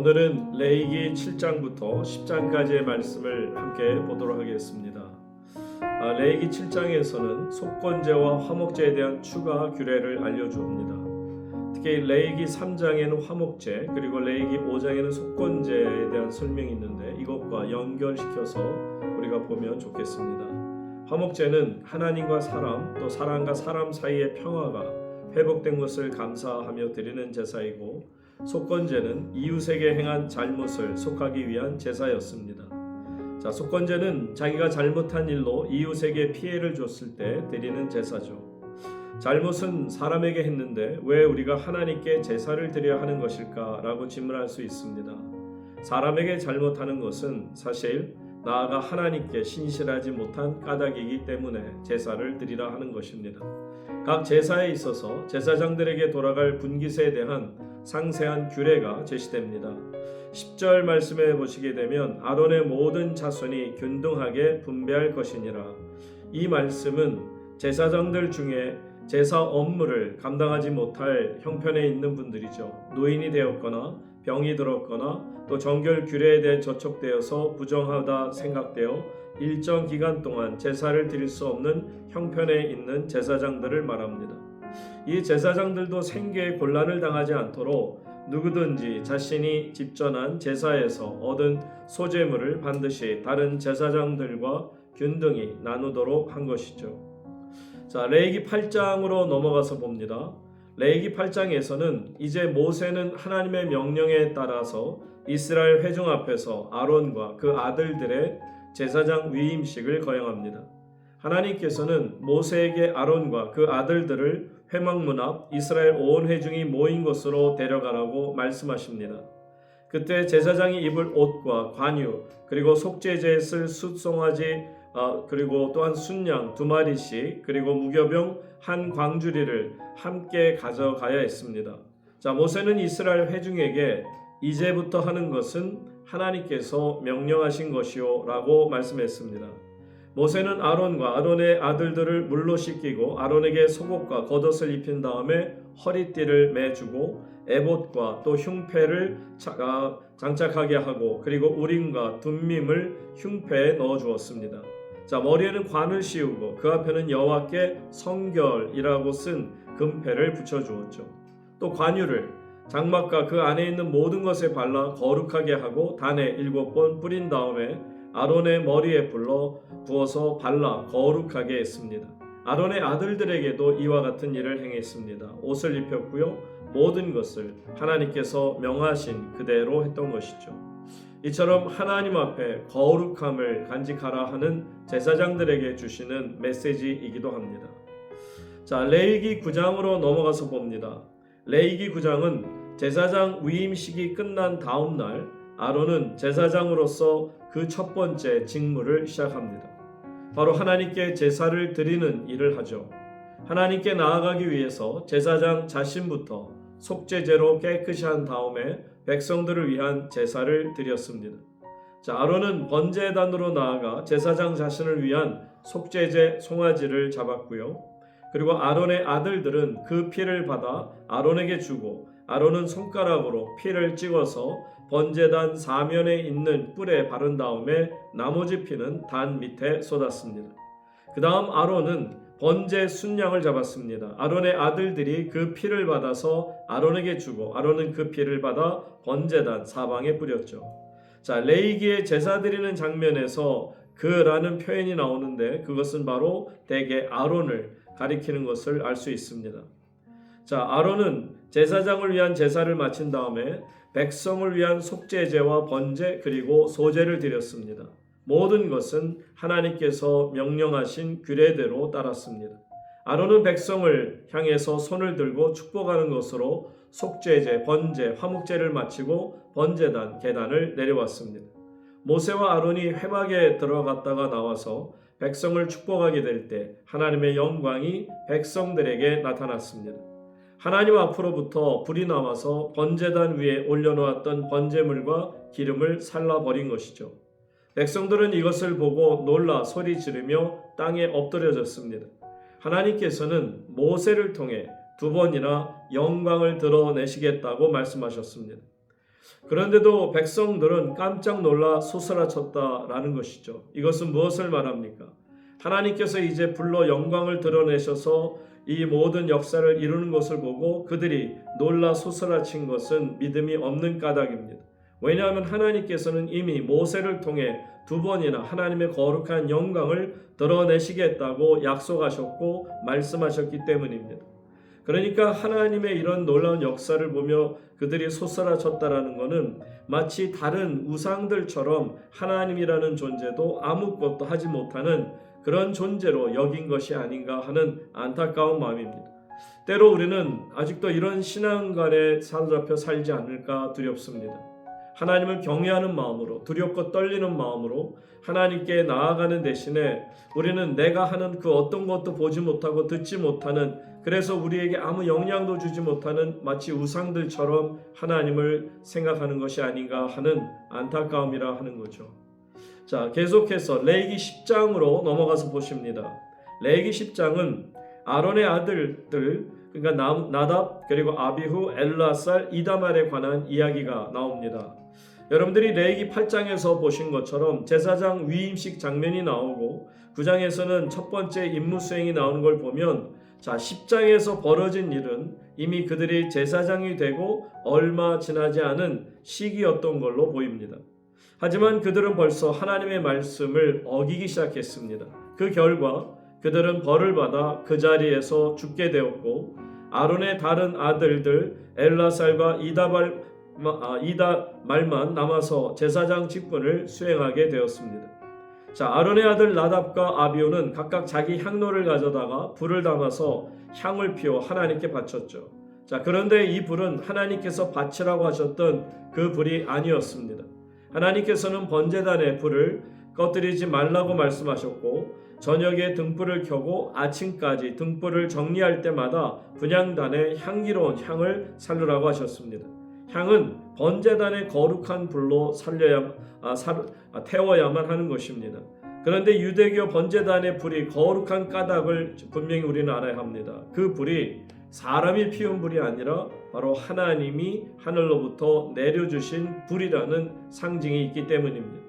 오늘은 레위기 7장부터 10장까지의 말씀을 함께 보도록 하겠습니다. 레위기 7장에서는 속건제와 화목제에 대한 추가 규례를 알려주옵니다. 특히 레위기 3장에는 화목제, 그리고 레위기 5장에는 속건제에 대한 설명이 있는데 이것과 연결시켜서 우리가 보면 좋겠습니다. 화목제는 하나님과 사람, 또 사람과 사람 사이의 평화가 회복된 것을 감사하며 드리는 제사이고, 속건제는 이웃에게 행한 잘못을 속하기 위한 제사였습니다. 속건제는 자기가 잘못한 일로 이웃에게 피해를 줬을 때 드리는 제사죠. 잘못은 사람에게 했는데 왜 우리가 하나님께 제사를 드려야 하는 것일까? 라고 질문할 수 있습니다. 사람에게 잘못하는 것은 사실 나아가 하나님께 신실하지 못한 까닭이기 때문에 제사를 드리라 하는 것입니다. 각 제사에 있어서 제사장들에게 돌아갈 분깃에 대한 상세한 규례가 제시됩니다. 10절 말씀에 보시게 되면 아론의 모든 자손이 균등하게 분배할 것이니라. 이 말씀은 제사장들 중에 제사 업무를 감당하지 못할 형편에 있는 분들이죠. 노인이 되었거나 병이 들었거나 또 정결 규례에 대해 저촉되어서 부정하다 생각되어 일정 기간 동안 제사를 드릴 수 없는 형편에 있는 제사장들을 말합니다. 이 제사장들도 생계에 곤란을 당하지 않도록 누구든지 자신이 집전한 제사에서 얻은 소재물을 반드시 다른 제사장들과 균등히 나누도록 한 것이죠. 레위기 8장으로 넘어가서 봅니다. 레위기 8장에서는 이제 모세는 하나님의 명령에 따라서 이스라엘 회중 앞에서 아론과 그 아들들의 제사장 위임식을 거행합니다. 하나님께서는 모세에게 아론과 그 아들들을 회막문 앞 이스라엘 온 회중이 모인 곳으로 데려가라고 말씀하십니다. 그때 제사장이 입을 옷과 관유, 그리고 속죄제에 쓸 숫송아지, 그리고 또한 순양 2마리씩, 그리고 무교병 한 광주리를 함께 가져가야 했습니다. 모세는 이스라엘 회중에게 이제부터 하는 것은 하나님께서 명령하신 것이요 라고 말씀했습니다. 모세는 아론과 아론의 아들들을 물로 씻기고 아론에게 속옷과 겉옷을 입힌 다음에 허리띠를 매주고 에봇과 또 흉패를 장착하게 하고, 그리고 우림과 둠밈을 흉패에 넣어 주었습니다. 머리에는 관을 씌우고 그 앞에는 여호와께 성결이라고 쓴 금패를 붙여 주었죠. 또 관유를 장막과 그 안에 있는 모든 것에 발라 거룩하게 하고 단에 7번 뿌린 다음에 아론의 머리에 불러 부어서 발라 거룩하게 했습니다. 아론의 아들들에게도 이와 같은 일을 행했습니다. 옷을 입혔고요. 모든 것을 하나님께서 명하신 그대로 했던 것이죠. 이처럼 하나님 앞에 거룩함을 간직하라 하는 제사장들에게 주시는 메시지이기도 합니다. 레위기 9장으로 넘어가서 봅니다. 레위기 9장은 제사장 위임식이 끝난 다음 날 아론은 제사장으로서 그 첫 번째 직무를 시작합니다. 바로 하나님께 제사를 드리는 일을 하죠. 하나님께 나아가기 위해서 제사장 자신부터 속죄제로 깨끗이 한 다음에 백성들을 위한 제사를 드렸습니다. 아론은 번제단으로 나아가 제사장 자신을 위한 속죄제 송아지를 잡았고요. 그리고 아론의 아들들은 그 피를 받아 아론에게 주고, 아론은 손가락으로 피를 찍어서 번제단 사면에 있는 뿔에 바른 다음에 나머지 피는 단 밑에 쏟았습니다. 그 다음 아론은 번제 순양을 잡았습니다. 아론의 아들들이 그 피를 받아서 아론에게 주고, 아론은 그 피를 받아 번제단 사방에 뿌렸죠. 레위기의 제사 드리는 장면에서 그라는 표현이 나오는데 그것은 바로 대개 아론을 가리키는 것을 알 수 있습니다. 아론은 제사장을 위한 제사를 마친 다음에 백성을 위한 속죄제와 번제 그리고 소제를 드렸습니다. 모든 것은 하나님께서 명령하신 규례대로 따랐습니다. 아론은 백성을 향해서 손을 들고 축복하는 것으로 속죄제, 번제, 화목제를 마치고 번제단, 계단을 내려왔습니다. 모세와 아론이 회막에 들어갔다가 나와서 백성을 축복하게 될 때 하나님의 영광이 백성들에게 나타났습니다. 하나님 앞으로부터 불이 나와서 번제단 위에 올려놓았던 번제물과 기름을 살라버린 것이죠. 백성들은 이것을 보고 놀라 소리 지르며 땅에 엎드려졌습니다. 하나님께서는 모세를 통해 2번이나 영광을 드러내시겠다고 말씀하셨습니다. 그런데도 백성들은 깜짝 놀라 솟아쳤다라는 것이죠. 이것은 무엇을 말합니까? 하나님께서 이제 불로 영광을 드러내셔서 이 모든 역사를 이루는 것을 보고 그들이 놀라 솟아친 것은 믿음이 없는 까닭입니다. 왜냐하면 하나님께서는 이미 모세를 통해 두 번이나 하나님의 거룩한 영광을 드러내시겠다고 약속하셨고 말씀하셨기 때문입니다. 그러니까 하나님의 이런 놀라운 역사를 보며 그들이 솟아쳤다라는 것은 마치 다른 우상들처럼 하나님이라는 존재도 아무것도 하지 못하는 그런 존재로 여긴 것이 아닌가 하는 안타까운 마음입니다. 때로 우리는 아직도 이런 신앙관에 사로잡혀 살지 않을까 두렵습니다. 하나님을 경외하는 마음으로, 두렵고 떨리는 마음으로 하나님께 나아가는 대신에 우리는 내가 하는 그 어떤 것도 보지 못하고 듣지 못하는, 그래서 우리에게 아무 영향도 주지 못하는 마치 우상들처럼 하나님을 생각하는 것이 아닌가 하는 안타까움이라 하는 거죠. 자, 계속해서 레위기 10장으로 넘어가서 보십니다. 레위기 10장은 아론의 아들들, 그러니까 나답 그리고 아비후, 엘라살, 이다말에 관한 이야기가 나옵니다. 여러분들이 레위기 8장에서 보신 것처럼 제사장 위임식 장면이 나오고 9장에서는 첫 번째 임무 수행이 나오는 걸 보면, 자, 10장에서 벌어진 일은 이미 그들이 제사장이 되고 얼마 지나지 않은 시기였던 걸로 보입니다. 하지만 그들은 벌써 하나님의 말씀을 어기기 시작했습니다. 그 결과 그들은 벌을 받아 그 자리에서 죽게 되었고, 아론의 다른 아들들 엘라살과 이다말만 남아서 제사장 직분을 수행하게 되었습니다. 자, 아론의 아들 나답과 아비후는 각각 자기 향로를 가져다가 불을 담아서 향을 피워 하나님께 바쳤죠. 자, 그런데 이 불은 하나님께서 바치라고 하셨던 그 불이 아니었습니다. 하나님께서는 번제단의 불을 꺼뜨리지 말라고 말씀하셨고, 저녁에 등불을 켜고 아침까지 등불을 정리할 때마다 분향단에 향기로운 향을 살르라고 하셨습니다. 향은 번제단의 거룩한 불로 태워야만 하는 것입니다. 그런데 유대교 번제단의 불이 거룩한 까닭을 분명히 우리는 알아야 합니다. 그 불이 사람이 피운 불이 아니라 바로 하나님이 하늘로부터 내려주신 불이라는 상징이 있기 때문입니다.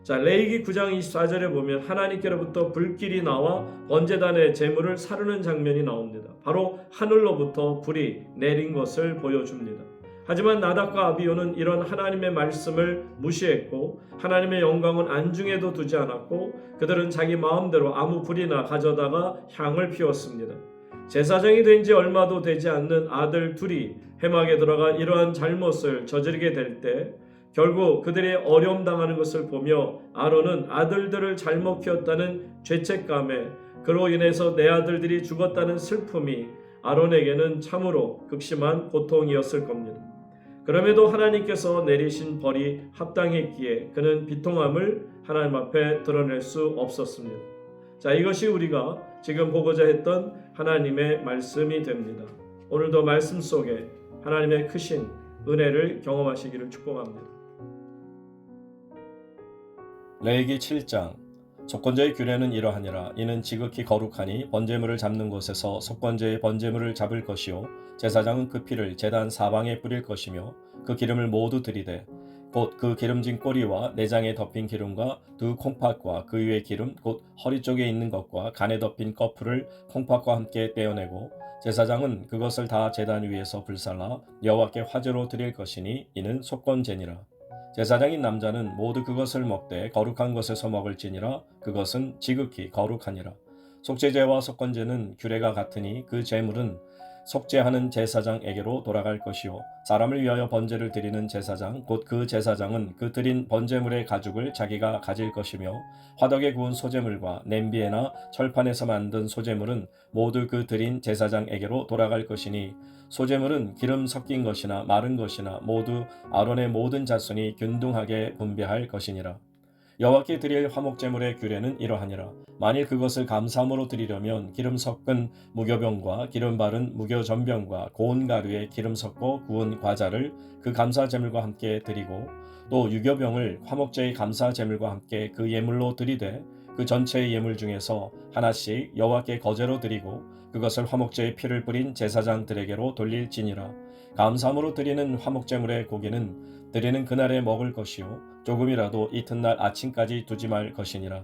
자, 레위기 9장 24절에 보면 하나님께로부터 불길이 나와 번제단의 제물을 사르는 장면이 나옵니다. 바로 하늘로부터 불이 내린 것을 보여줍니다. 하지만 나답과 아비후는 이런 하나님의 말씀을 무시했고 하나님의 영광은 안중에도 두지 않았고 그들은 자기 마음대로 아무 불이나 가져다가 향을 피웠습니다. 제사장이 된 지 얼마도 되지 않는 아들 둘이 회막에 들어가 이러한 잘못을 저지르게 될 때 결국 그들이 어려움당하는 것을 보며 아론은 아들들을 잘못 키웠다는 죄책감에, 그로 인해서 내 아들들이 죽었다는 슬픔이 아론에게는 참으로 극심한 고통이었을 겁니다. 그럼에도 하나님께서 내리신 벌이 합당했기에 그는 비통함을 하나님 앞에 드러낼 수 없었습니다. 자, 이것이 우리가 지금 보고자 했던 하나님의 말씀이 됩니다. 오늘도 말씀 속에 하나님의 크신 은혜를 경험하시기를 축복합니다. 레위기 7장. 속건제의 규례는 이러하니라. 이는 지극히 거룩하니 번제물을 잡는 곳에서 속건제의 번제물을 잡을 것이요 제사장은 그 피를 제단 사방에 뿌릴 것이며 그 기름을 모두 들이되 곧 그 기름진 꼬리와 내장에 덮인 기름과 두 콩팥과 그 위의 기름 곧 허리 쪽에 있는 것과 간에 덮인 거풀을 콩팥과 함께 떼어내고 제사장은 그것을 다 제단 위에서 불살라 여호와께 화제로 드릴 것이니 이는 속건제니라. 제사장인 남자는 모두 그것을 먹되 거룩한 곳에서 먹을지니라. 그것은 지극히 거룩하니라. 속죄제와 속건제는 규례가 같으니 그 제물은 속죄하는 제사장에게로 돌아갈 것이요 사람을 위하여 번제를 드리는 제사장 곧 그 제사장은 그 드린 번제물의 가죽을 자기가 가질 것이며 화덕에 구운 소제물과 냄비에나 철판에서 만든 소제물은 모두 그 드린 제사장에게로 돌아갈 것이니 소제물은 기름 섞인 것이나 마른 것이나 모두 아론의 모든 자손이 균등하게 분배할 것이니라. 여호와께 드릴 화목제물의 규례는 이러하니라. 만일 그것을 감사함으로 드리려면 기름 섞은 무교병과 기름 바른 무교전병과 고운 가루에 기름 섞고 구운 과자를 그 감사제물과 함께 드리고 또 유교병을 화목제의 감사제물과 함께 그 예물로 드리되 그 전체의 예물 중에서 하나씩 여호와께 거제로 드리고 그것을 화목제의 피를 뿌린 제사장들에게로 돌릴지니라. 감사함으로 드리는 화목제물의 고기는 드리는 그날에 먹을 것이요 조금이라도 이튿날 아침까지 두지 말 것이니라.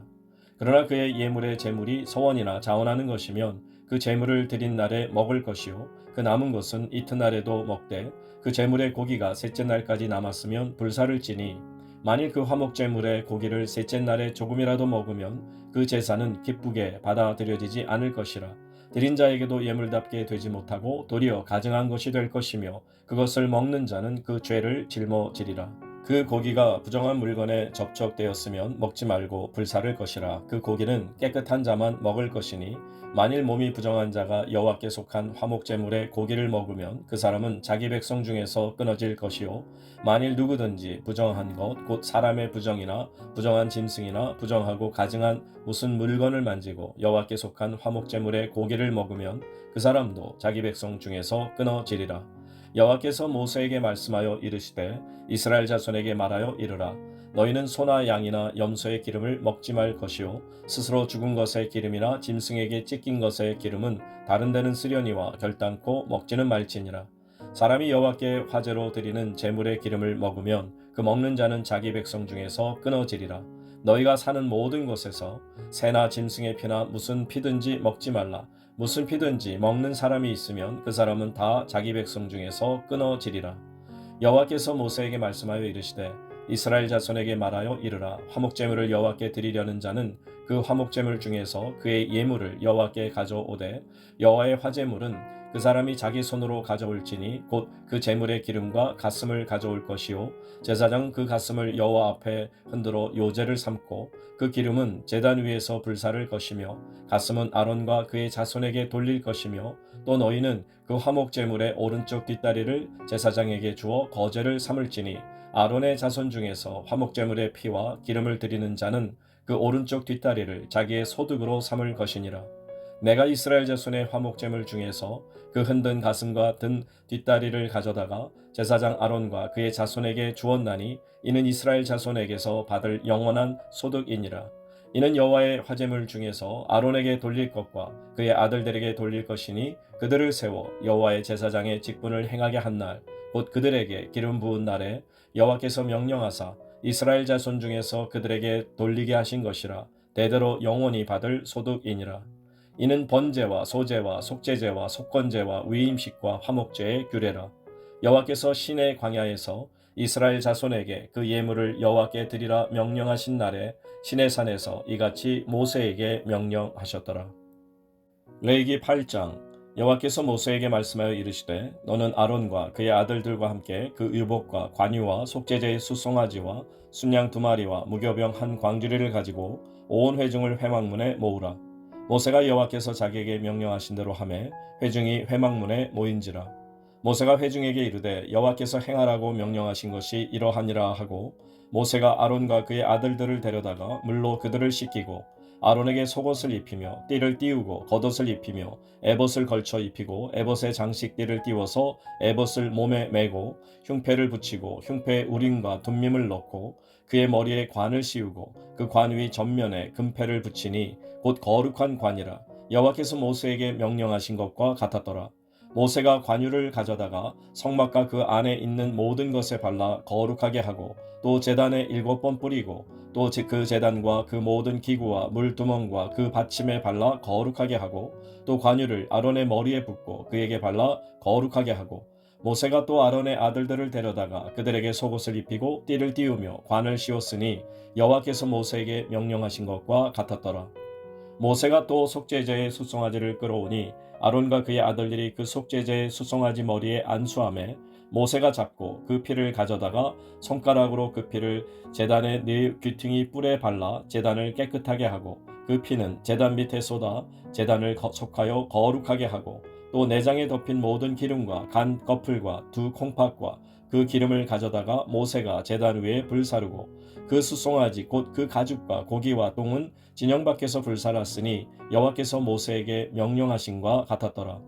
그러나 그의 예물의 제물이 서원이나 자원하는 것이면 그 제물을 드린 날에 먹을 것이요 그 남은 것은 이튿날에도 먹되 그 제물의 고기가 셋째 날까지 남았으면 불사를 지니 만일 그 화목제물의 고기를 셋째 날에 조금이라도 먹으면 그 제사는 기쁘게 받아들여지지 않을 것이라. 드린 자에게도 예물답게 되지 못하고 도리어 가증한 것이 될 것이며 그것을 먹는 자는 그 죄를 짊어지리라. 그 고기가 부정한 물건에 접촉되었으면 먹지 말고 불사를 것이라. 그 고기는 깨끗한 자만 먹을 것이니 만일 몸이 부정한 자가 여호와께 속한 화목제물의 고기를 먹으면 그 사람은 자기 백성 중에서 끊어질 것이요 만일 누구든지 부정한 것 곧 사람의 부정이나 부정한 짐승이나 부정하고 가증한 무슨 물건을 만지고 여호와께 속한 화목제물의 고기를 먹으면 그 사람도 자기 백성 중에서 끊어지리라. 여호와께서 모세에게 말씀하여 이르시되 이스라엘 자손에게 말하여 이르라. 너희는 소나 양이나 염소의 기름을 먹지 말 것이요 스스로 죽은 것의 기름이나 짐승에게 찢긴 것의 기름은 다른 데는 쓰려니와 결단코 먹지는 말지니라. 사람이 여호와께 화제로 드리는 제물의 기름을 먹으면 그 먹는 자는 자기 백성 중에서 끊어지리라. 너희가 사는 모든 곳에서 새나 짐승의 피나 무슨 피든지 먹지 말라. 무슨 피든지 먹는 사람이 있으면 그 사람은 다 자기 백성 중에서 끊어지리라. 여호와께서 모세에게 말씀하여 이르시되 이스라엘 자손에게 말하여 이르라. 화목제물을 여호와께 드리려는 자는 그 화목제물 중에서 그의 예물을 여호와께 가져오되 여호와의 화제물은 그 사람이 자기 손으로 가져올지니 곧 그 제물의 기름과 가슴을 가져올 것이요 제사장 그 가슴을 여호와 앞에 흔들어 요제를 삼고 그 기름은 제단 위에서 불사를 것이며 가슴은 아론과 그의 자손에게 돌릴 것이며 또 너희는 그 화목제물의 오른쪽 뒷다리를 제사장에게 주어 거제를 삼을지니 아론의 자손 중에서 화목제물의 피와 기름을 드리는 자는 그 오른쪽 뒷다리를 자기의 소득으로 삼을 것이니라. 내가 이스라엘 자손의 화목제물 중에서 그 흔든 가슴과 든 뒷다리를 가져다가 제사장 아론과 그의 자손에게 주었나니 이는 이스라엘 자손에게서 받을 영원한 소득이니라. 이는 여호와의 화제물 중에서 아론에게 돌릴 것과 그의 아들들에게 돌릴 것이니 그들을 세워 여호와의 제사장의 직분을 행하게 한 날 곧 그들에게 기름 부은 날에 여호와께서 명령하사 이스라엘 자손 중에서 그들에게 돌리게 하신 것이라. 대대로 영원히 받을 소득이니라. 이는 번제와 소제와 속죄제와 속건제와 위임식과 화목제의 규례라. 여호와께서 시내 광야에서 이스라엘 자손에게 그 예물을 여호와께 드리라 명령하신 날에 시내산에서 이같이 모세에게 명령하셨더라. 레위기 8장. 여호와께서 모세에게 말씀하여 이르시되 너는 아론과 그의 아들들과 함께 그 유복과 관유와 속죄제의 수송아지와 순양 2마리와 무교병 한 광주리를 가지고 온 회중을 회막문에 모으라. 모세가 여호와께서 자기에게 명령하신 대로 하매 회중이 회막문에 모인지라. 모세가 회중에게 이르되 여호와께서 행하라고 명령하신 것이 이러하니라 하고 모세가 아론과 그의 아들들을 데려다가 물로 그들을 씻기고 아론에게 속옷을 입히며 띠를 띄우고 겉옷을 입히며 에봇을 걸쳐 입히고 에봇에 장식띠를 띄워서 에봇을 몸에 메고 흉패를 붙이고 흉패에 우림과 둠밈을 넣고 그의 머리에 관을 씌우고 그 관 위 전면에 금패를 붙이니 곧 거룩한 관이라. 여호와께서 모세에게 명령하신 것과 같았더라. 모세가 관유를 가져다가 성막과 그 안에 있는 모든 것에 발라 거룩하게 하고 또 제단에 7번 뿌리고 또 그 제단과 그 모든 기구와 물두멍과 그 받침에 발라 거룩하게 하고 또 관유를 아론의 머리에 붓고 그에게 발라 거룩하게 하고 모세가 또 아론의 아들들을 데려다가 그들에게 속옷을 입히고 띠를 띄우며 관을 씌웠으니 여호와께서 모세에게 명령하신 것과 같았더라. 모세가 또 속죄제의 수송아지를 끌어오니 아론과 그의 아들들이 그 속죄제의 수송아지 머리에 안수하매 모세가 잡고 그 피를 가져다가 손가락으로 그 피를 제단의 네 귀퉁이 뿔에 발라 제단을 깨끗하게 하고 그 피는 제단 밑에 쏟아 제단을 속하여 거룩하게 하고 또 내장에 덮인 모든 기름과 간 꺼풀과 두 콩팥과 그 기름을 가져다가 모세가 제단 위에 불사르고 그 수송아지 곧 그 가죽과 고기와 똥은 진영 밖에서 불살았으니 여호와께서 모세에게 명령하신과 같았더라.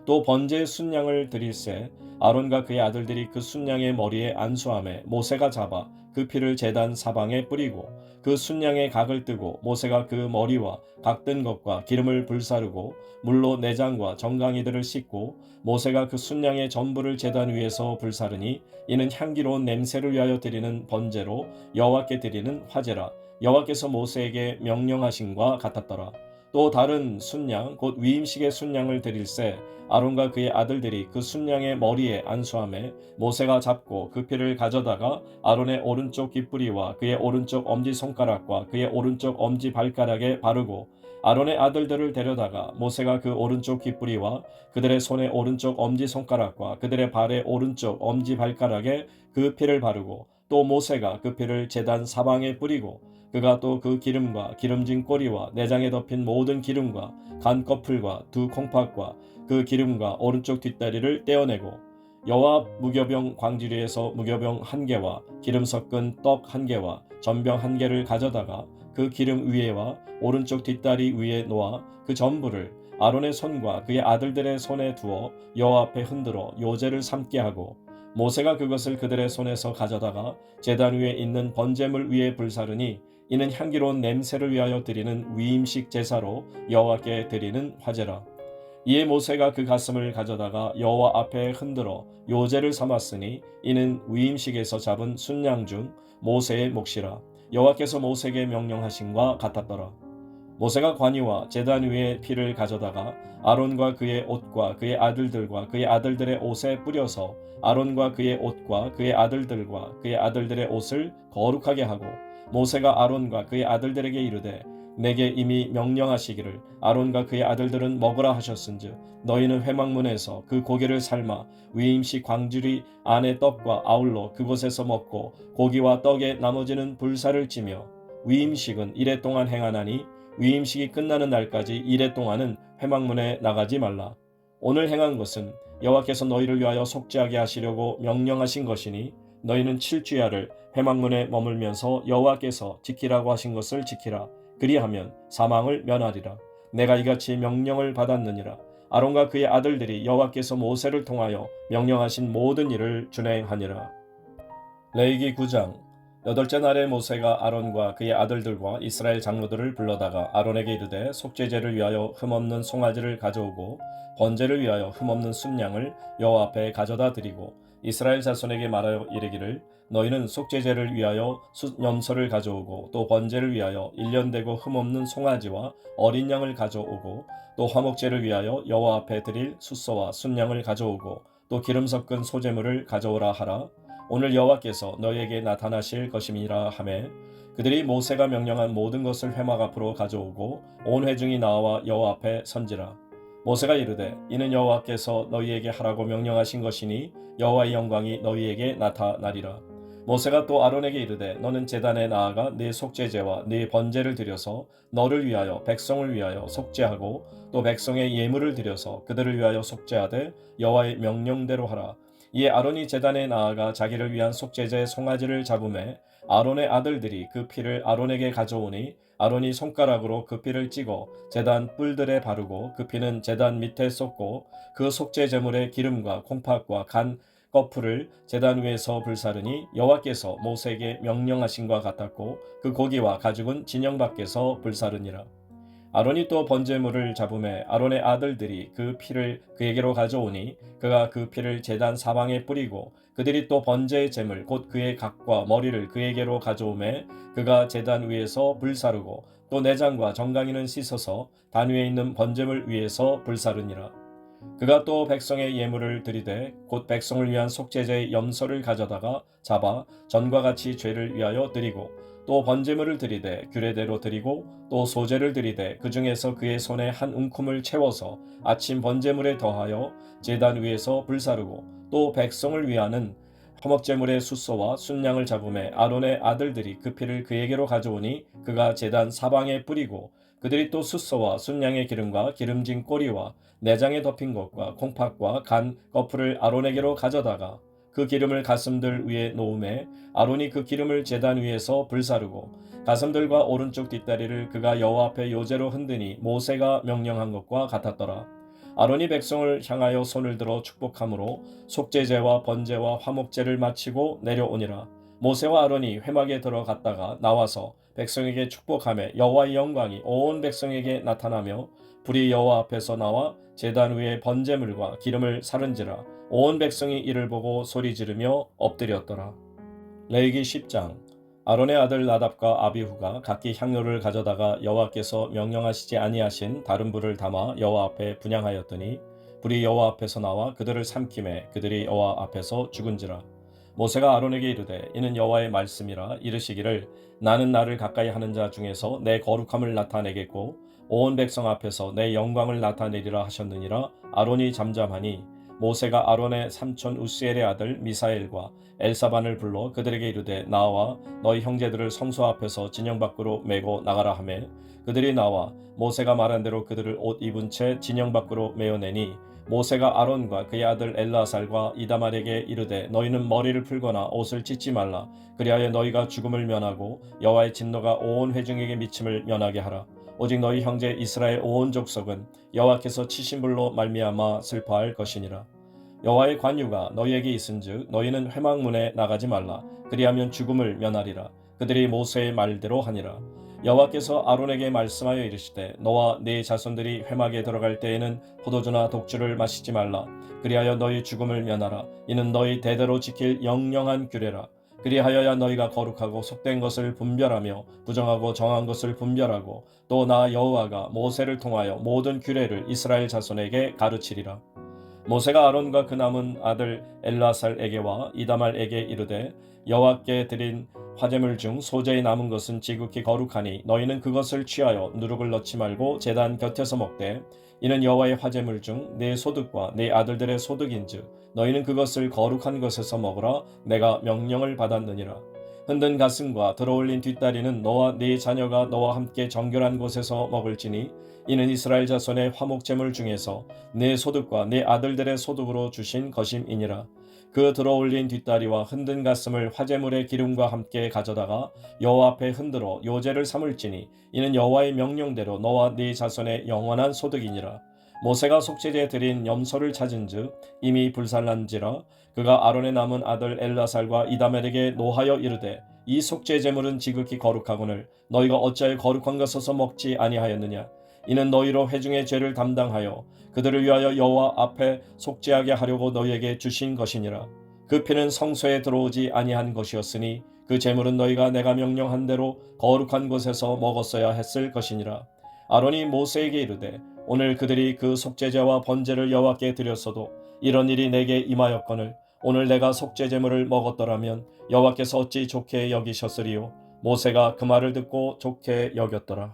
또 번제의 순양을 드릴새 아론과 그의 아들들이 그 순양의 머리에 안수하매 모세가 잡아 그 피를 제단 사방에 뿌리고 그 순양의 각을 뜨고 모세가 그 머리와 각든 것과 기름을 불사르고 물로 내장과 정강이들을 씻고 모세가 그 순양의 전부를 제단 위에서 불사르니 이는 향기로운 냄새를 위하여 드리는 번제로 여호와께 드리는 화제라. 여호와께서 모세에게 명령하신과 같았더라. 또 다른 순양 곧 위임식의 순양을 드릴새 아론과 그의 아들들이 그 순양의 머리에 안수하매 모세가 잡고 그 피를 가져다가 아론의 오른쪽 깃뿌리와 그의 오른쪽 엄지손가락과 그의 오른쪽 엄지발가락에 바르고 아론의 아들들을 데려다가 모세가 그 오른쪽 깃뿌리와 그들의 손의 오른쪽 엄지손가락과 그들의 발의 오른쪽 엄지발가락에 그 피를 바르고 또 모세가 그 피를 제단 사방에 뿌리고 그가 또 그 기름과 기름진 꼬리와 내장에 덮인 모든 기름과 간 거풀과 두 콩팥과 그 기름과 오른쪽 뒷다리를 떼어내고 여호와 무교병 광주리에서 무교병 1개와 기름 섞은 떡 1개와 전병 1개를 가져다가 그 기름 위에와 오른쪽 뒷다리 위에 놓아 그 전부를 아론의 손과 그의 아들들의 손에 두어 여호와 앞에 흔들어 요제를 삼게 하고 모세가 그것을 그들의 손에서 가져다가 제단 위에 있는 번제물 위에 불사르니 이는 향기로운 냄새를 위하여 드리는 위임식 제사로 여호와께 드리는 화제라. 이에 모세가 그 가슴을 가져다가 여호와 앞에 흔들어 요제를 삼았으니 이는 위임식에서 잡은 순양 중 모세의 몫이라. 여호와께서 모세에게 명령하신과 같았더라. 모세가 관이와 제단 위에 피를 가져다가 아론과 그의 옷과 그의 아들들과 그의 아들들의 옷에 뿌려서 아론과 그의 옷과 그의 아들들과 그의 아들들의 옷을 거룩하게 하고 모세가 아론과 그의 아들들에게 이르되 내게 이미 명령하시기를 아론과 그의 아들들은 먹으라 하셨은즉 너희는 회막문에서 그 고기를 삶아 위임식 광주리 안에 떡과 아울러 그곳에서 먹고 고기와 떡의 나머지는 불사를 찌며 위임식은 이레 동안 행하나니 위임식이 끝나는 날까지 이레 동안은 회막문에 나가지 말라. 오늘 행한 것은 여호와께서 너희를 위하여 속죄하게 하시려고 명령하신 것이니 너희는 7주야를 회막문에 머물면서 여호와께서 지키라고 하신 것을 지키라. 그리하면 사망을 면하리라. 내가 이같이 명령을 받았느니라. 아론과 그의 아들들이 여호와께서 모세를 통하여 명령하신 모든 일을 준행하니라. 레위기 9장. 8째 날에 모세가 아론과 그의 아들들과 이스라엘 장로들을 불러다가 아론에게 이르되 속죄제를 위하여 흠없는 송아지를 가져오고 번제를 위하여 흠없는 순양을 여호와 앞에 가져다 드리고 이스라엘 자손에게 말하여 이르기를 너희는 속죄제를 위하여 숫염소를 가져오고 또 번제를 위하여 1년 되고 흠없는 송아지와 어린 양을 가져오고 또 화목제를 위하여 여호와 앞에 드릴 숫소와 순양을 가져오고 또 기름 섞은 소제물을 가져오라 하라. 오늘 여호와께서 너희에게 나타나실 것임이라 하매 그들이 모세가 명령한 모든 것을 회막 앞으로 가져오고 온 회중이 나와 여호와 앞에 선지라. 모세가 이르되 이는 여호와께서 너희에게 하라고 명령하신 것이니 여호와의 영광이 너희에게 나타나리라. 모세가 또 아론에게 이르되 너는 제단에 나아가 네 속죄제와 네 번제를 드려서 너를 위하여 백성을 위하여 속죄하고 또 백성의 예물을 드려서 그들을 위하여 속죄하되 여호와의 명령대로 하라. 이에 아론이 제단에 나아가 자기를 위한 속죄제 송아지를 잡음에 아론의 아들들이 그 피를 아론에게 가져오니 아론이 손가락으로 그 피를 찍어 제단 뿔들에 바르고 그 피는 제단 밑에 쏟고 그 속죄 제물의 기름과 콩팥과 간 거풀을 제단 위에서 불사르니 여호와께서 모세에게 명령하신과 같았고 그 고기와 가죽은 진영 밖에서 불사르니라. 아론이 또 번제물을 잡음에 아론의 아들들이 그 피를 그에게로 가져오니 그가 그 피를 제단 사방에 뿌리고 그들이 또 번제의 제물 곧 그의 각과 머리를 그에게로 가져오매 그가 제단 위에서 불사르고 또 내장과 정강이는 씻어서 단 위에 있는 번제물 위에서 불사르니라. 그가 또 백성의 예물을 드리되 곧 백성을 위한 속죄제의 염소를 가져다가 잡아 전과 같이 죄를 위하여 드리고 또 번제물을 드리되 규례대로 드리고 또 소제를 드리되 그 중에서 그의 손에 한 움큼을 채워서 아침 번제물에 더하여 제단 위에서 불사르고 또 백성을 위하는 화목제물의 숫소와 순양을 잡음에 아론의 아들들이 그 피를 그에게로 가져오니 그가 제단 사방에 뿌리고 그들이 또 숫소와 순양의 기름과 기름진 꼬리와 내장에 덮인 것과 콩팥과 간 거풀을 아론에게로 가져다가 그 기름을 가슴들 위에 놓음에 아론이 그 기름을 제단 위에서 불사르고 가슴들과 오른쪽 뒷다리를 그가 여호와 앞에 요제로 흔드니 모세가 명령한 것과 같았더라. 아론이 백성을 향하여 손을 들어 축복함으로 속죄제와 번제와 화목제를 마치고 내려오니라. 모세와 아론이 회막에 들어갔다가 나와서 백성에게 축복하며 여호와의 영광이 온 백성에게 나타나며 불이 여호와 앞에서 나와 제단 위에 번제물과 기름을 사른지라. 온 백성이 이를 보고 소리 지르며 엎드렸더라. 레위기 10장. 아론의 아들 나답과 아비후가 각기 향료를 가져다가 여호와께서 명령하시지 아니하신 다른 불을 담아 여호와 앞에 분향하였더니 불이 여호와 앞에서 나와 그들을 삼키매 그들이 여호와 앞에서 죽은지라. 모세가 아론에게 이르되 이는 여호와의 말씀이라. 이르시기를 나는 나를 가까이 하는 자 중에서 내 거룩함을 나타내겠고 온 백성 앞에서 내 영광을 나타내리라 하셨느니라. 아론이 잠잠하니 모세가 아론의 삼촌 우스엘의 아들 미사엘과 엘사반을 불러 그들에게 이르되 나와 너희 형제들을 성소 앞에서 진영 밖으로 메고 나가라 하매 그들이 나와 모세가 말한 대로 그들을 옷 입은 채 진영 밖으로 메어내니 모세가 아론과 그의 아들 엘라살과 이다말에게 이르되 너희는 머리를 풀거나 옷을 찢지 말라. 그리하여 너희가 죽음을 면하고 여호와의 진노가 온 회중에게 미침을 면하게 하라. 오직 너희 형제 이스라엘 온 족속은 여호와께서 치신 불로 말미암아 슬퍼할 것이니라. 여호와의 관유가 너희에게 있은즉 너희는 회막문에 나가지 말라. 그리하면 죽음을 면하리라. 그들이 모세의 말대로 하니라. 여호와께서 아론에게 말씀하여 이르시되 너와 네 자손들이 회막에 들어갈 때에는 포도주나 독주를 마시지 말라. 그리하여 너희 죽음을 면하라. 이는 너희 대대로 지킬 영영한 규례라. 그리하여야 너희가 거룩하고 속된 것을 분별하며 부정하고 정한 것을 분별하고 또 나 여호와가 모세를 통하여 모든 규례를 이스라엘 자손에게 가르치리라. 모세가 아론과 그 남은 아들 엘라살에게와 이다말에게 이르되 여호와께 드린 화제물 중 소재에 남은 것은 지극히 거룩하니 너희는 그것을 취하여 누룩을 넣지 말고 제단 곁에서 먹되 이는 여호와의 화제물 중 내 소득과 내 아들들의 소득인즉 너희는 그것을 거룩한 것에서 먹으라. 내가 명령을 받았느니라. 흔든 가슴과 들어올린 뒷다리는 너와 네 자녀가 너와 함께 정결한 곳에서 먹을지니 이는 이스라엘 자손의 화목제물 중에서 내 소득과 내 아들들의 소득으로 주신 것임이니라. 그 들어올린 뒷다리와 흔든 가슴을 화제물의 기름과 함께 가져다가 여호와 앞에 흔들어 요제를 삼을지니 이는 여호와의 명령대로 너와 네 자손의 영원한 소득이니라. 모세가 속죄제에 드린 염소를 찾은즉 이미 불살난지라. 그가 아론의 남은 아들 엘라살과 이다멜에게 노하여 이르되 이 속죄 제물은 지극히 거룩하거늘 너희가 어찌하여 거룩한 것에서 먹지 아니하였느냐. 이는 너희로 회중의 죄를 담당하여 그들을 위하여 여호와 앞에 속죄하게 하려고 너희에게 주신 것이니라. 그 피는 성소에 들어오지 아니한 것이었으니 그 제물은 너희가 내가 명령한 대로 거룩한 곳에서 먹었어야 했을 것이니라. 아론이 모세에게 이르되 오늘 그들이 그 속죄제와 번제를 여호와께 드렸어도 이런 일이 내게 임하였거늘 오늘 내가 속죄 제물을 먹었더라면 여호와께서 어찌 좋게 여기셨으리요. 모세가 그 말을 듣고 좋게 여겼더라.